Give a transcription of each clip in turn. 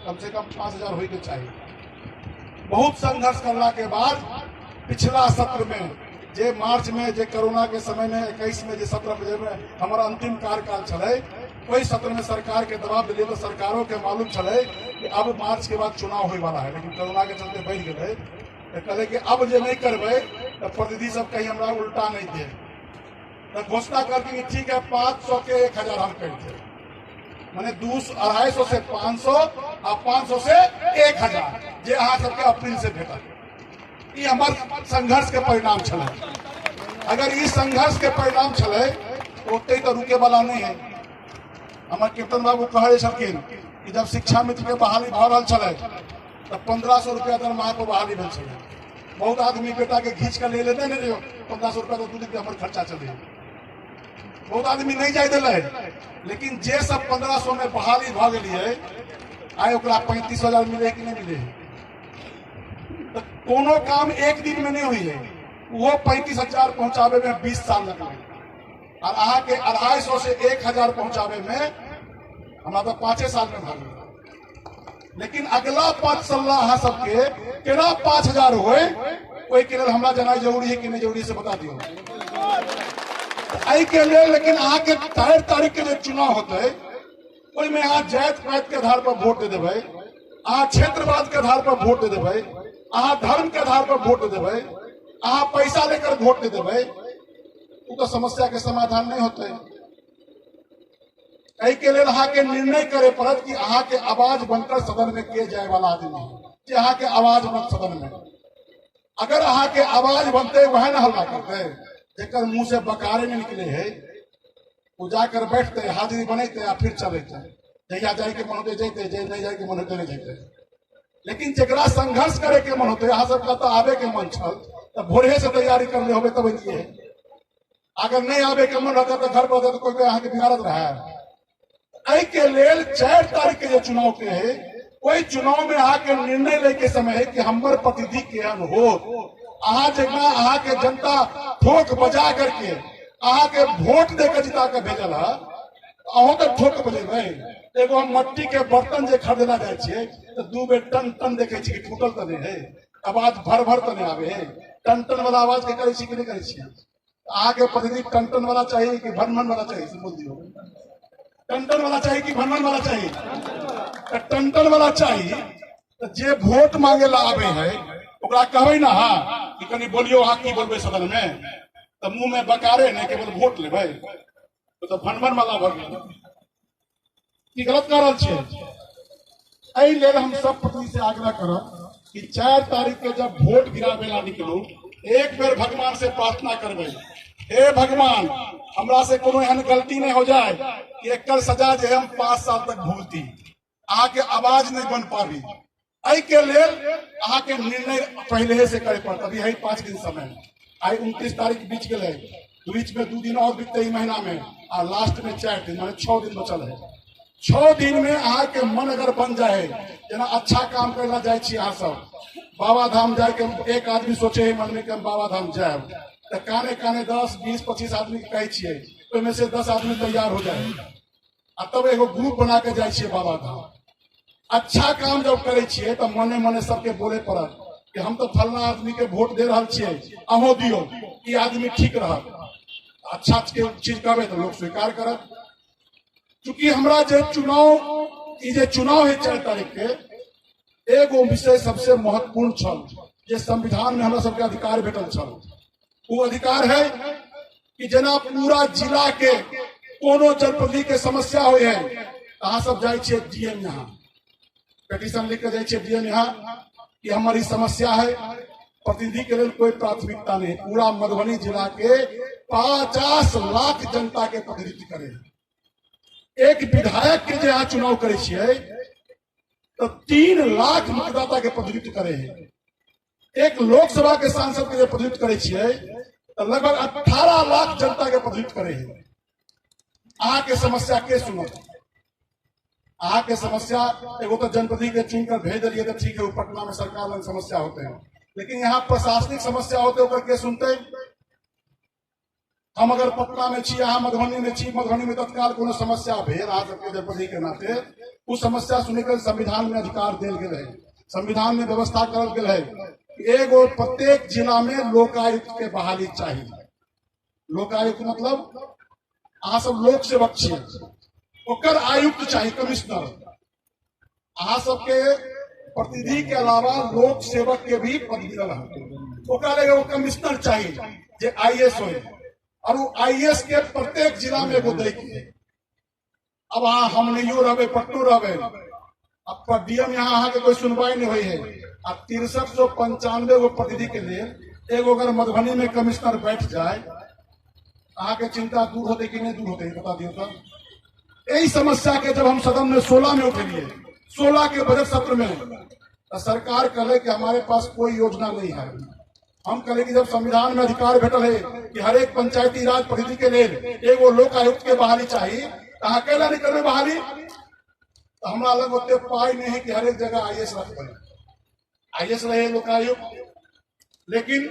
कम से कम 5000 होके चाहिए। बहुत संघर्ष करने के बाद पिछला सत्र में जे मार्च में जे कोरोना के समय में 21 में जे सत्र में हमारा अंतिम कार्यकाल चले, वही सत्र में सरकार के दबाव दिले तो सरकारों के मालूम चले कि अब मार्च के बाद चुनाव होने वाला है, लेकिन कोरोना के चलते बढ़ गए तो कहले कि अब जे नहीं करबे तो प्रतिनिधि सब कहीं हमरा उल्टा नहीं दे, तो घोषणा करके ठीक है 500 के 1000 हम करते, मैंने 250 से 500 और 500 से 1000 जे अहाँ सबके अप्रील से भेटा। ये हमारे संघर्ष के परिणाम चले। अगर इस संघर्ष के परिणाम चले तो उतने तो रुके वाला नहीं है। हमारे कीर्तन बाबू कहे छलखिन कि जब शिक्षा मित्र के बहाली भ रहा चले तब 1500 रुपया दरमाहा को बहाली भेल चले। बहुत आदमी बेटा के घींच कर ले लेते नहीं 1500 रुपया तो 2 दिन के हमारे खर्चा चले, बहुत आदमी नहीं जाए दिले, लेकिन जे सब 1500 में बहाली भ गई आए 35,000 मिले कि नहीं मिले, तो कोनो काम एक दिन में नहीं हुई है, वो 35,000 पहुंचावे में 20 साल लगे और अहा के 250 से 1000 पहुंचावे में हमारा तो 5 साल में भाग। लेकिन अगला 5 साल अहा सबके केना 5000 हुए ओई के लिए हमरा जाना जरूरी है कि नहीं जरूरी से बता दियो। आई के लिए लेकिन अहा के 4 तारीख के जो चुनाव होते ओई में अहा जात पात के आधार पर वोट दे देवे, अहा क्षेत्रवाद के आधार पर वोट दे देवे, अहा धर्म के आधार पर वोट दे देवे, अहा पैसा लेकर वोट दे देवे, तो समस्या के समाधान नहीं होते। कई के लिए अहा के निर्णय करे पड़त कि अहा के आवाज बनकर सदन में किए जाए वाला आदमी कि अहा के आवाज बन सदन में। अगर अहा के आवाज बनते वह न हल्ला करते, जेकर मुंह से बकारे नहीं निकले है वो जाकर बैठते हाजिरी बनते या फिर चले जहिया जाए के मन होते जाते, जय नहीं जाए के मन होते नहीं जाते। लेकिन जरा संघर्ष करे के मन होते यहाँ सब कहता आवे के मन छल तो भोरे से तैयारी करने हो तब है। अगर नहीं आवे के मन रहता तो घर पर होता तो कोई यहाँ के बिगाड़त रहा है। के लेल 4 तारीख के जो चुनाव के है वही चुनाव में आके निर्णय ले के समय है कि हमारे प्रतिनिधि केहन हो। अहा जगह अहा के जनता ठोक बजा करके अहा के वोट देकर जिता के भेजल है, अहों तो ठोक बजेबे। एगो हम मट्टी के बर्तन जे खरीदना जाए छिए तो 2 बेर टन टन देखे छी कि फूटल तो नहीं है, आवाज भर भर तो नहीं आवे है। टन टन वाला आवाज के करे छी कि नहीं करे छी? अहा के प्रतिनिधि टन टन वाला चाहिए कि भन वाला चाहिए से बोल दियो। टन टन वाला चाहिए कि भन वाला चाहिए? टन टन वाला चाहिए तो जे वोट मांगे ला आवे है ओकरा कहबे ना हाँ कि कनी बोलियो हाँ की बोलबे सदन में, तो मुंह में बकारे नहीं केवल वोट लेबे तो भन वाला भर की गलत कर रहल छियै। एहि लेल हम सब प्रतिनिधि से आग्रह करब कि 4 तारीख के जब वोट गिरावे ला निकलू एक बेर भगवान से प्रार्थना करबे, हे भगवान हमरा से कोनो एहन गलती नहीं हो जाए कि एकर सजा जे हम 5 साल तक भुगती, अहा के आवाज नहीं बन पाबी। आई के लेल अहा के निर्णय पहले से करे पड़त। अभी है 5 दिन समय, आई 29 तारीख बीच गए, बीच में 2 दिन और बीतते महीना में और लास्ट में 4 दिन माने 6 दिन बचल है। 6 दिन में अहा के मन अगर बन जाए जना अच्छा काम करना जाए छी अहा सब बाबा धाम जाए के एक आदमी सोचे है मन में कि हम बाबा धाम जाए तो काने काने 10 20 25 आदमी के कहे छिए ओहिमे से 10 आदमी तैयार हो जाए आ तब एगो ग्रुप बना के जाए छिए बाबा धाम। अच्छा काम जब करे छिए तो मने मने सबके बोले पड़त कि हम तो फलना आदमी के वोट दे रहा छिए, अहो दियो ई आदमी ठीक रहत। अच्छा चीज कहबे तो लोग स्वीकार करत। चूंकि हमरा जे चुनाव है 4 तारीख के एगो विषय सबसे महत्वपूर्ण छल जे संविधान में हमरा सबके अधिकार भेटल छल। वो अधिकार है कि जना पूरा जिला के कोनो जनप्रतिनिधि के समस्या हो है अहाँ सब जाए छिए डीएम यहाँ पेटिशन लिख के जाए छिए डीएम यहाँ कि हमारी समस्या है, प्रतिनिधि के लिए कोई प्राथमिकता नहीं। पूरा मधुबनी जिला के 50 लाख जनता के प्रतिनिधित्व करे। एक विधायक के जो यहाँ चुनाव करे छिए तो 3 लाख मतदाता के प्रतिनिधित्व करे है। एक लोकसभा के सांसद के प्रतिनिधित्व करे छिए तो लगभग 18 लाख जनता के प्रतिनिधित्व करे है। अहा के समस्या के सुनत? अहा के समस्या एगो तो जनप्रतिनिधि के चुनकर भेज दिए तो ठीक है, पटना में सरकार में समस्या होते हैं, लेकिन यहाँ प्रशासनिक समस्या होते होकर के सुनते हम अगर पटना में छी, यहाँ मधुबनी में छी, मधुबनी में तत्काल कोनो समस्या भेल अहाँ सबके जनप्रतिनिधि के नाते, उस समस्या सुने के संविधान में अधिकार देल गेल है, संविधान में व्यवस्था करल गेल है। एगो प्रत्येक जिला में लोकायुक्त के बहाली चाहिए। लोकायुक्त मतलब अहाँ सब लोक सेवक छियै, ओकर आयुक्त चाहिए, कमिश्नर। अहाँ सबके प्रतिनिधि के अलावा लोक सेवक के भी पद मिलल है, ओकरा लगे वो कमिश्नर चाहिए जे आईएएस हो, और वो आईएएस के प्रत्येक जिला में एगो दैके। अब अहाँ हमनियो रहबे, पट्टू रहबे, अब डीएम यहाँ अहाँ के कोई सुनवाई नहीं हुई है। अब 6395 गो प्रतिनिधि के लिए एगो अगर मधुबनी में कमिश्नर बैठ जाए, अहाँ के चिंता दूर होते कि नहीं दूर होते बता दियो तो। यही समस्या के जब हम सदन में 16 में उठेलिए, 16 के बजट सत्र में, तो सरकार कहे कि हमारे पास कोई योजना नहीं है। हम कहे कि जब संविधान में अधिकार भेटल है कि हर एक पंचायती राज प्रतिनिधि के लिए एगो लोकायुक्त के बहाली चाहिए, तो अकेला नहीं करबे बहाली। तो हमारा लग ओते पाई नहीं है कि हर एक जगह आईएएस रखे, आईएएस रहे लोकायुक्त। लेकिन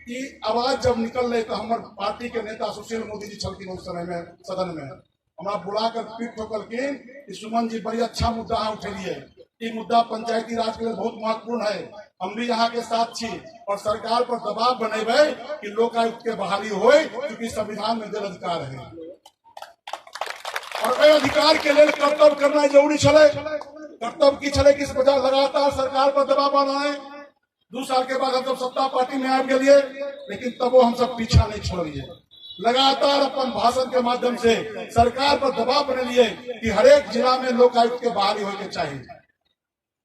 ये आवाज जब निकल रही तो हमारे पार्टी के नेता सुशील मोदी जी छलकिन उस समय में सदन में, हमारा बुलाकर पीठ ठोकलकिन कि सुमन जी बड़ी अच्छा मुद्दा अहाँ उठेलिए, ये मुद्दा पंचायती राज के लिए बहुत महत्वपूर्ण है, हम भी यहाँ के साथ छी, और सरकार पर दबाव बनेबे कि लोकायुक्त के बहाली हो, क्योंकि संविधान में देल अधिकार है। और अधिकार के लिए कर्तव्य करना जरूरी छे। कर्तव्य की छे कि लगातार सरकार पर दबाव बनाए। 2 साल के बाद हम सब सत्ता पार्टी में आ गए, लेकिन तबो हम सब पीछा नहीं छोड़िए, लगातार अपन भाषण के माध्यम से सरकार पर दबाव बने लिए कि हर एक जिला में लोकायुक्त के बहाली होने चाहिए।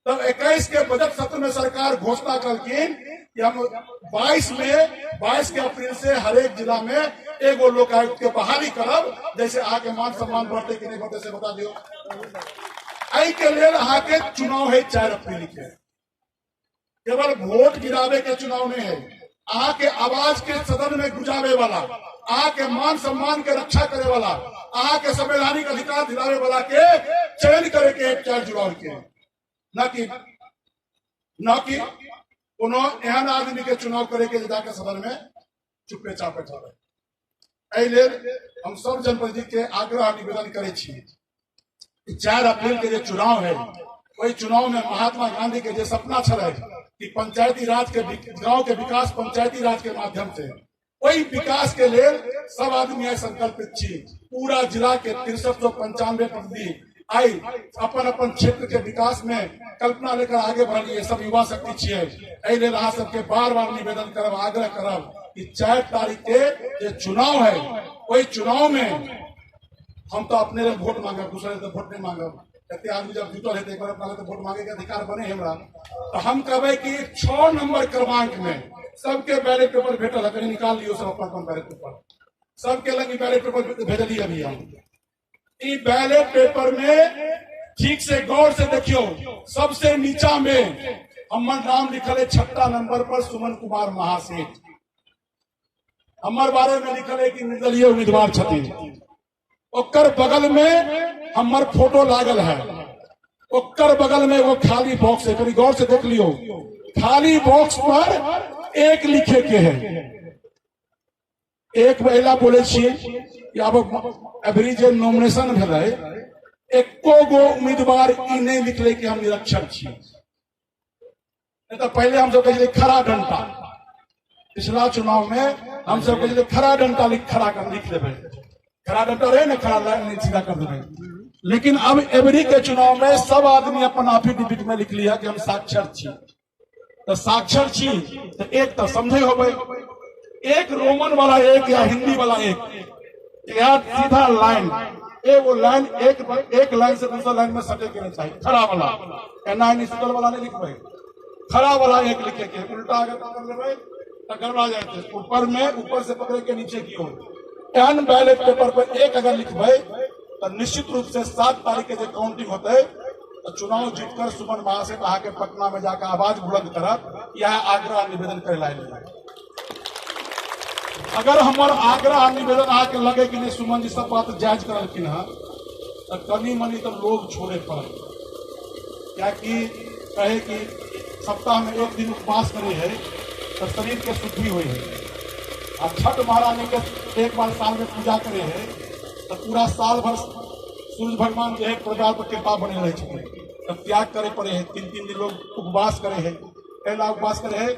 तब 21 के बजट सत्र में सरकार घोषणा करकिन कि हम 22 के अप्रैल से हर एक जिला में एगो लोकायुक्त के बहाली करब। जैसे आके मान सम्मान बढ़ते कि नहीं बढ़ते से बता दियो। आई के लिए अहाँ के चुनाव है 4 अप्रैल के, केवल वोट गिरावे के चुनाव नहीं है, अहाँ के आवाज के सदन में गुजारे वाला, अहाँ के मान सम्मान के रक्षा करे वाला, अहाँ के संवैधानिक अधिकार दिलावे वाला के चयन करे के 4 जुलाई के, न कि कोनो एहन आदमी के चुनाव करे के जाके सदन में चुपे चापे ठहरे। एहि लेल हम सब जनप्रतिनिधि के आग्रह निवेदन करे छी, 4 अप्रैल के जो चुनाव है, वही चुनाव में महात्मा गांधी के जो सपना छे कि पंचायती राज के गांव के विकास पंचायती राज के माध्यम से, वही विकास के लिए सब आदमी आई संकल्पित छी। पूरा जिला के 6395 प्रतिनिधि आई अपन अपन क्षेत्र के विकास में कल्पना लेकर आगे बढ़िए, सब युवा शक्ति छिए। एहि लेल अहाँ सबके बार बार निवेदन करब, आग्रह करब कि 4 तारीख के जो चुनाव है, वही चुनाव में हम तो अपने लिए वोट मांगब, दूसरे तो वोट नहीं मांगब। कहते आदमी जब जुटल है तो एक बार अपना तो वोट मांगे के अधिकार बने हमरा। तो हम कहबे कि 6 नंबर क्रमांक में सबके बैलेट पेपर भेटल है, कहीं निकाल लियो सब अपन बैलेट पेपर, सबके लगे बैलेट पेपर भेजलिए अभी हम। ई बैलेट पेपर में ठीक से गौर से देखियो, सबसे नीचा में हमार नाम लिखल है 6 नंबर पर सुमन कुमार महासेठ, हमार बारे में लिखल है कि निर्दलीय उम्मीदवार छथिन। ओकर बगल में हमार फोटो लागल है, ओकर बगल में वो खाली बॉक्स है, कभी गौर से देख लियो, खाली बॉक्स पर 1 लिखे के है। एक महिला बोले कि अब अभी जो नॉमिनेशन भेल, एको गो उम्मीदवार ई नहीं लिखले कि हम निरक्षर छी। नहीं तो पहले हम सब कहे खड़ा डंटा, पिछला चुनाव में हम सब कहे खड़ा डंटा खड़ा कर लिख देवे, खड़ा डंटा रहे ना, खड़ा लाइन सीधा कर देवे। लेकिन अब एवरी के चुनाव में सब आदमी अपन एफिडेविट में लिख लिया कि हम साक्षर छी। तो साक्षर छी तो एक तो समझे होबे, एक रोमन वाला एक या हिंदी वाला एक, या सीधा लाइन, वो लाइन एक लाइन से दूसरा लाइन में सटे के नहीं चाहिए। खड़ा वाला एना निश्चित वाला नहीं लिखबे, खड़ा वाला एक लिखे के, उल्टा अगर कर लेबे तो गड़बड़ा जाते। ऊपर में ऊपर से पकड़े के नीचे की ओर एन बैलेट पेपर पर 1 अगर लिखबे तो निश्चित रूप से 7 तारीख के जो काउंटिंग होते तो चुनाव जीतकर सुमन महासेठ अहाँ के पटना में जाकर आवाज बुलंद करत, यह आग्रह निवेदन करे लाइन। अगर हमार आग्रह निवेदन आके लगे कि नहीं सुमन जी सब बात जायज करलखिन है, तो कनी मनी तो लोग छोड़े पड़े, क्या कि कहे कि सप्ताह में 1 दिन उपवास करे है तो शरीर के शुद्धि हुई है। और छठ महारानी के एक बार साल में पूजा करे है तो पूरा साल भर सूर्य भगवान जो है परिवार पर कृपा बने रहे, तो त्याग करे पड़े है। 3-3 दिन लोग उपवास करे है, पहला उपवास करे है